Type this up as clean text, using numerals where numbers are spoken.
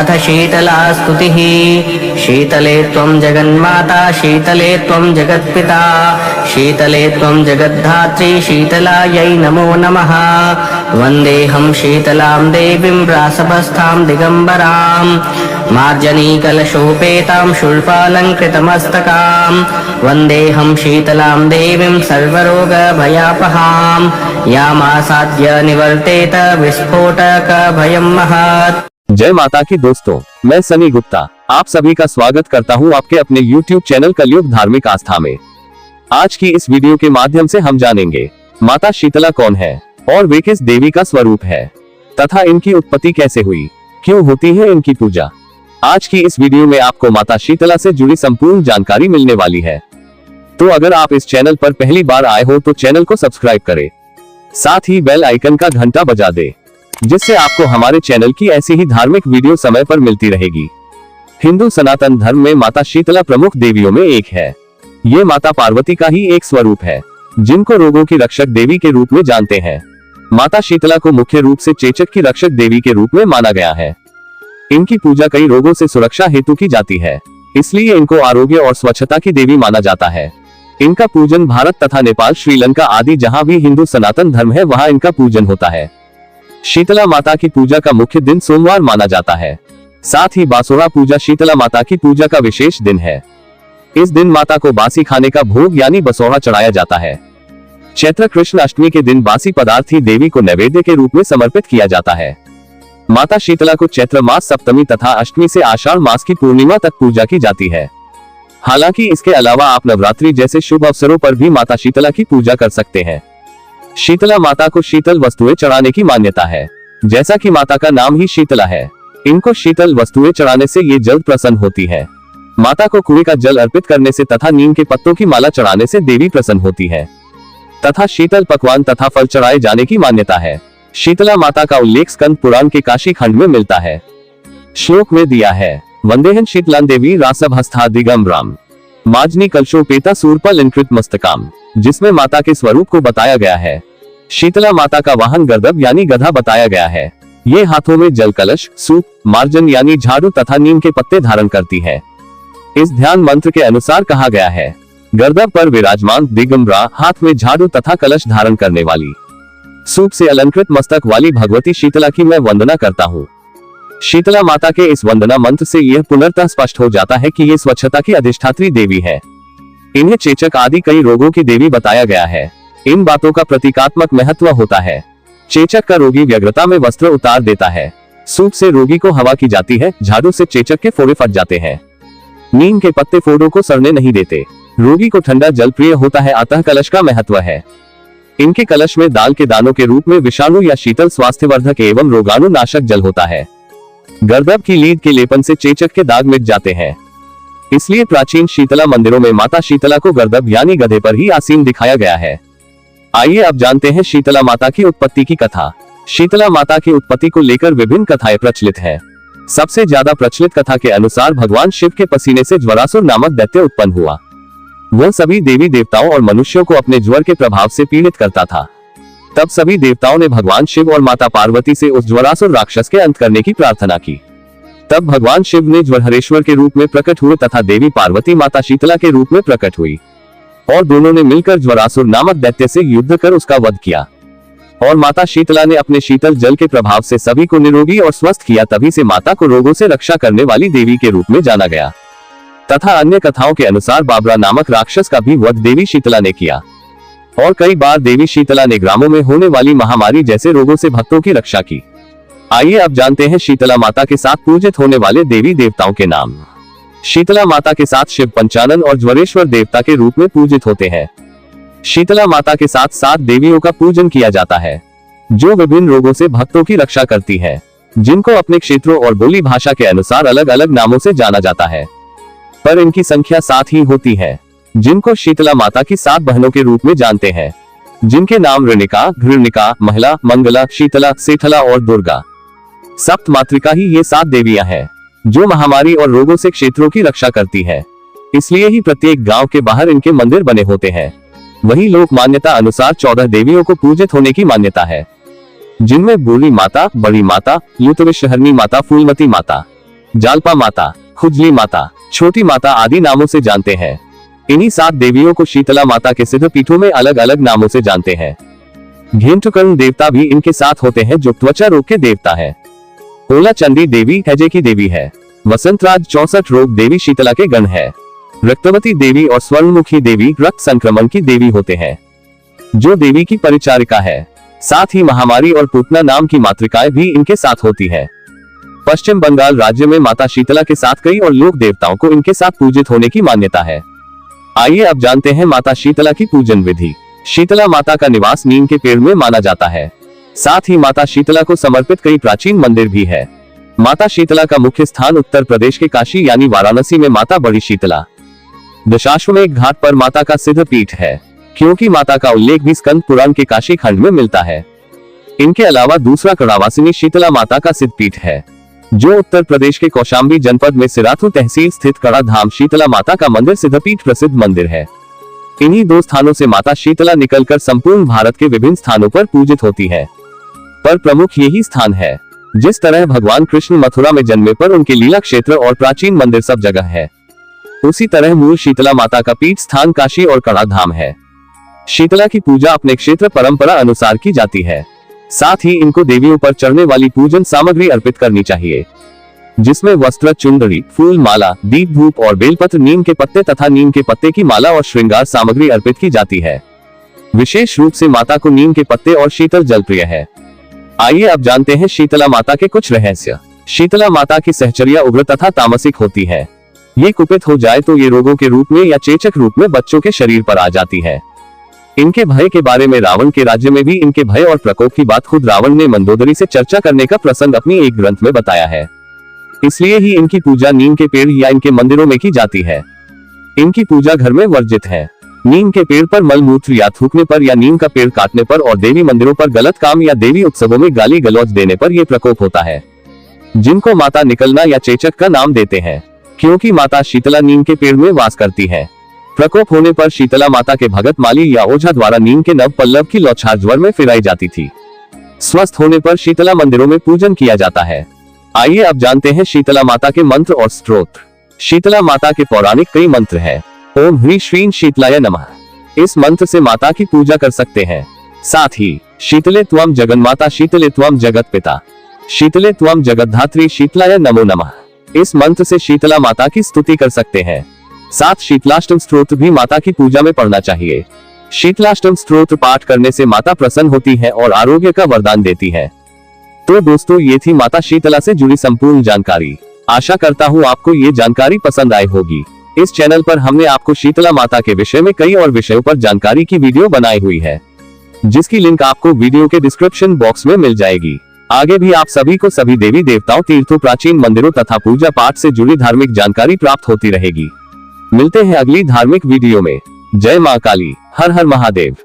नाथ शीतला स्तुतिः। शीतले त्वं जगन्माता शीतले त्वं जगत्पिता शीतले त्वं जगद्धात्री शीतलायै नमो नमः। वन्देऽहं शीतलां देवीं व्यासभस्तां दिगम्बरां मार्जनीकलशोपेतां शूल्पालङ्कृतमस्तकां। वन्देऽहं शीतलां देवीं सर्वरोगभयापहां यामासाद्य निवर्तेत विस्फोटकभयं महत्। जय माता की दोस्तों, मैं सनी गुप्ता आप सभी का स्वागत करता हूं आपके अपने YouTube चैनल कलयुग धार्मिक आस्था में। आज की इस वीडियो के माध्यम से हम जानेंगे माता शीतला कौन है और वे किस देवी का स्वरूप है तथा इनकी उत्पत्ति कैसे हुई, क्यों होती है इनकी पूजा। आज की इस वीडियो में आपको माता शीतला से जुड़ी संपूर्ण जानकारी मिलने वाली है। तो अगर आप इस चैनल पर पहली बार आए हो तो चैनल को सब्सक्राइब करें, साथ ही बेल आइकन का घंटा बजा दे, जिससे आपको हमारे चैनल की ऐसी ही धार्मिक वीडियो समय पर मिलती रहेगी। हिंदू सनातन धर्म में माता शीतला प्रमुख देवियों में एक है। ये माता पार्वती का ही एक स्वरूप है, जिनको रोगों की रक्षक देवी के रूप में जानते हैं। माता शीतला को मुख्य रूप से चेचक की रक्षक देवी के रूप में माना गया है। इनकी पूजा कई रोगों से सुरक्षा हेतु की जाती है, इसलिए इनको आरोग्य और स्वच्छता की देवी माना जाता है। इनका पूजन भारत तथा नेपाल, श्रीलंका आदि जहां भी हिंदू सनातन धर्म है वहां इनका पूजन होता है। शीतला माता की पूजा का मुख्य दिन सोमवार माना जाता है। साथ ही बासोरा पूजा शीतला माता की पूजा का विशेष दिन है। इस दिन माता को बासी खाने का भोग यानी बसोड़ा चढ़ाया जाता है। चैत्र कृष्ण अष्टमी के दिन बासी पदार्थ ही देवी को नैवेद्य के रूप में समर्पित किया जाता है। माता शीतला को चैत्र मास सप्तमी तथा अष्टमी से आषाढ़ मास की पूर्णिमा तक पूजा की जाती है। हालांकि इसके अलावा आप नवरात्रि जैसे शुभ अवसरों पर भी माता शीतला की पूजा कर सकते हैं। शीतला माता को शीतल वस्तुएं चढ़ाने की मान्यता है। जैसा कि माता का नाम ही शीतला है, इनको शीतल वस्तुएं चढ़ाने से ये जल्द प्रसन्न होती है। माता को कुएं का जल अर्पित करने से तथा नीम के पत्तों की माला चढ़ाने से देवी प्रसन्न होती है तथा शीतल पकवान तथा फल चढ़ाए जाने की मान्यता है। शीतला माता का उल्लेख स्कंद पुराण के काशी खंड में मिलता है। श्लोक में दिया है, वंदेहन शीतलां देवी रासभस्था दिगंबराम माजनी कलशोपेता सूरपल इंकृत मस्तकाम, जिसमें माता के स्वरूप को बताया गया है। शीतला माता का वाहन गर्दभ यानी गधा बताया गया है। ये हाथों में जल कलश, सूप, मार्जन यानी झाड़ू तथा नीम के पत्ते धारण करती है। इस ध्यान मंत्र के अनुसार कहा गया है, गर्दभ पर विराजमान दिगंबरा, हाथ में झाड़ू तथा कलश धारण करने वाली, सूप से अलंकृत मस्तक वाली भगवती शीतला की मैं वंदना करता हूँ। शीतला माता के इस वंदना मंत्र से यह पुनर्तः स्पष्ट हो जाता है कि ये स्वच्छता की अधिष्ठात्री देवी है। इन्हें चेचक आदि कई रोगों की देवी बताया गया है। इन बातों का प्रतीकात्मक महत्व होता है। चेचक का रोगी व्यग्रता में वस्त्र उतार देता है। सूप से रोगी को हवा की जाती है। झाड़ू से चेचक के फोड़े फट जाते हैं। नीम के पत्ते फोड़ों को सड़ने नहीं देते। रोगी को ठंडा जल प्रिय होता है। अतः कलश का महत्व है। इनके कलश में दाल के दानों के रूप में विषाणु या शीतल स्वास्थ्यवर्धक एवं रोगाणु नाशक जल होता है। गर्दभ की लीद के लेपन से चेचक के दाग मिट जाते हैं। इसलिए प्राचीन शीतला मंदिरों में माता शीतला को गर्दभ यानी गधे पर ही आसीन दिखाया गया है। आइए अब जानते हैं शीतला माता की उत्पत्ति की कथा। शीतला माता की उत्पत्ति को लेकर विभिन्न कथाएं प्रचलित हैं। सबसे ज्यादा प्रचलित कथा के अनुसार भगवान शिव के पसीने से ज्वरासुर नामक दैत्य उत्पन्न हुआ। वह सभी देवी देवताओं और मनुष्यों को अपने ज्वर के प्रभाव से पीड़ित करता था। तब सभी देवताओं ने भगवान शिव और माता पार्वती से उस ज्वरासुर राक्षस के अंत करने की प्रार्थना की। तब भगवान शिव ने ज्वरहरेश्वर के रूप में प्रकट हुए तथा देवी पार्वती माता शीतला के रूप में प्रकट हुई और दोनों ने मिलकर ज्वरासुर नामक दैत्य से युद्ध कर उसका वध किया। और माता शीतला ने अपने शीतल जल के प्रभाव से सभी को निरोगी और स्वस्थ किया। तभी से माता को रोगों से रक्षा करने वाली देवी के रूप में जाना गया। तथा अन्य कथाओं के अनुसार बाबरा नामक राक्षस का भी वध देवी शीतला ने किया। और कई बार देवी शीतला ने ग्रामों में होने वाली महामारी जैसे रोगों से भक्तों की रक्षा की। आइए अब जानते हैं शीतला माता के साथ पूजित होने वाले देवी देवताओं के नाम। शीतला माता के साथ शिव पंचानन और ज्वरेश्वर देवता के रूप में पूजित होते हैं। शीतला माता के साथ 7 देवियों का पूजन किया जाता है, जो विभिन्न रोगों से भक्तों की रक्षा करती है, जिनको अपने क्षेत्रों और बोली भाषा के अनुसार अलग अलग नामों से जाना जाता है, पर इनकी संख्या 7 ही होती है, जिनको शीतला माता की 7 बहनों के रूप में जानते हैं, जिनके नाम ऋणिका, घृणिका, महिला, मंगला, शीतला, सेठला और दुर्गा। सप्त मातृका ही ये 7 देवियां हैं, जो महामारी और रोगों से क्षेत्रों की रक्षा करती है। इसलिए ही प्रत्येक गांव के बाहर इनके मंदिर बने होते हैं। वही लोक मान्यता अनुसार 14 देवियों को पूजित होने की मान्यता है, जिनमें बूढ़ी माता, बड़ी माता, युतविषहरणी माता, फूलमती माता, जालपा माता, खुजली माता, छोटी माता आदि नामों से जानते हैं। इन्हीं 7 देवियों को शीतला माता के सिद्ध पीठों में अलग अलग नामों से जानते हैं। घेंटुकर्ण देवता भी इनके साथ होते हैं, जो त्वचा रोग के देवता है। ओला चंडी देवी हैजे की देवी है। वसंतराज 64 रोग देवी शीतला के गण है। रक्तवती देवी और स्वर्णमुखी देवी रक्त संक्रमण की देवी होते हैं, जो देवी की परिचारिका है। साथ ही महामारी और पूतना नाम की मातृकाएं भी इनके साथ होती है। पश्चिम बंगाल राज्य में माता शीतला के साथ कई और लोक देवताओं को इनके साथ पूजित होने की मान्यता है। आइए अब जानते हैं माता शीतला की पूजन विधि। शीतला माता का निवास नीम के पेड़ में माना जाता है। साथ ही माता शीतला को समर्पित कई प्राचीन मंदिर भी है। माता शीतला का मुख्य स्थान उत्तर प्रदेश के काशी यानी वाराणसी में माता बड़ी शीतला दशाश्वमेध घाट पर माता का सिद्ध पीठ है, क्योंकि माता का उल्लेख भी स्कंद पुराण के काशी खंड में मिलता है। इनके अलावा दूसरा कड़ावासिनी शीतला माता का सिद्ध पीठ है, जो उत्तर प्रदेश के कौशाम्बी जनपद में सिराथू तहसील स्थित कड़ा धाम शीतला माता का मंदिर सिद्धपीठ प्रसिद्ध मंदिर है। इन्हीं 2 स्थानों से माता शीतला निकलकर संपूर्ण भारत के विभिन्न स्थानों पर पूजित होती है, पर प्रमुख यही स्थान है। जिस तरह भगवान कृष्ण मथुरा में जन्मे पर उनके लीला क्षेत्र और प्राचीन मंदिर सब जगह है, उसी तरह मूल शीतला माता का पीठ स्थान काशी और कड़ा धाम है। शीतला की पूजा अपने क्षेत्र परंपरा अनुसार की जाती है। साथ ही इनको देवियों पर चढ़ने वाली पूजन सामग्री अर्पित करनी चाहिए, जिसमें वस्त्र, चुंदड़ी, फूल माला, दीप, धूप और बेलपत्र, नीम के पत्ते तथा नीम के पत्ते की माला और श्रृंगार सामग्री अर्पित की जाती है। विशेष रूप से माता को नीम के पत्ते और शीतल जल प्रिय है। आइए अब जानते हैं शीतला माता के कुछ रहस्य। शीतला माता की सहचर्या उग्र तथा तामसिक होती है। ये कुपित हो जाए तो ये रोगों के रूप में या चेचक रूप में बच्चों के शरीर पर आ जाती है। इनके भय के बारे में रावण के राज्य में भी इनके भय और प्रकोप की बात खुद रावण ने मंदोदरी से चर्चा करने का प्रसंग अपनी एक ग्रंथ में बताया है। इसलिए ही इनकी पूजा नीम के पेड़ या इनके मंदिरों में की जाती है। इनकी पूजा घर में वर्जित है। नीम के पेड़ पर मलमूत्र या थूकने पर या नीम का पेड़ काटने पर और देवी मंदिरों पर गलत काम या देवी उत्सवों में गाली गलौज देने पर यह प्रकोप होता है, जिनको माता निकलना या चेचक का नाम देते हैं, क्योंकि माता शीतला नीम के पेड़ में वास करती है। प्रकोप होने पर शीतला माता के भगत माली या ओझा द्वारा नीम के नव पल्लव की लौछार ज्वर में फिराई जाती थी। स्वस्थ होने पर शीतला मंदिरों में पूजन किया जाता है। आइए अब जानते हैं शीतला माता के मंत्र और स्तोत्र। शीतला माता के पौराणिक कई मंत्र हैं। ओम ह्रीं श्रीं शीतलाय नमः, इस मंत्र से माता की पूजा कर सकते हैं। साथ ही शीतले त्वं जगन्माता, शीतले त्वं जगत पिता, शीतले त्वं जगद्धात्री, शीतलाय नमो नमः, इस मंत्र से शीतला माता की स्तुति कर सकते हैं। साथ शीतलाष्टम स्तोत्र भी माता की पूजा में पढ़ना चाहिए। शीतलाष्टम स्तोत्र पाठ करने से माता प्रसन्न होती है और आरोग्य का वरदान देती है। तो दोस्तों, ये थी माता शीतला से जुड़ी संपूर्ण जानकारी। आशा करता हूँ आपको ये जानकारी पसंद आई होगी। इस चैनल पर हमने आपको शीतला माता के विषय में कई और विषयों पर जानकारी की वीडियो बनाई हुई है, जिसकी लिंक आपको वीडियो के डिस्क्रिप्शन बॉक्स में मिल जाएगी। आगे भी आप सभी को सभी देवी देवताओं, तीर्थों, प्राचीन मंदिरों तथा पूजा पाठ से जुड़ी धार्मिक जानकारी प्राप्त होती रहेगी। मिलते हैं अगली धार्मिक वीडियो में। जय मां काली, हर हर महादेव।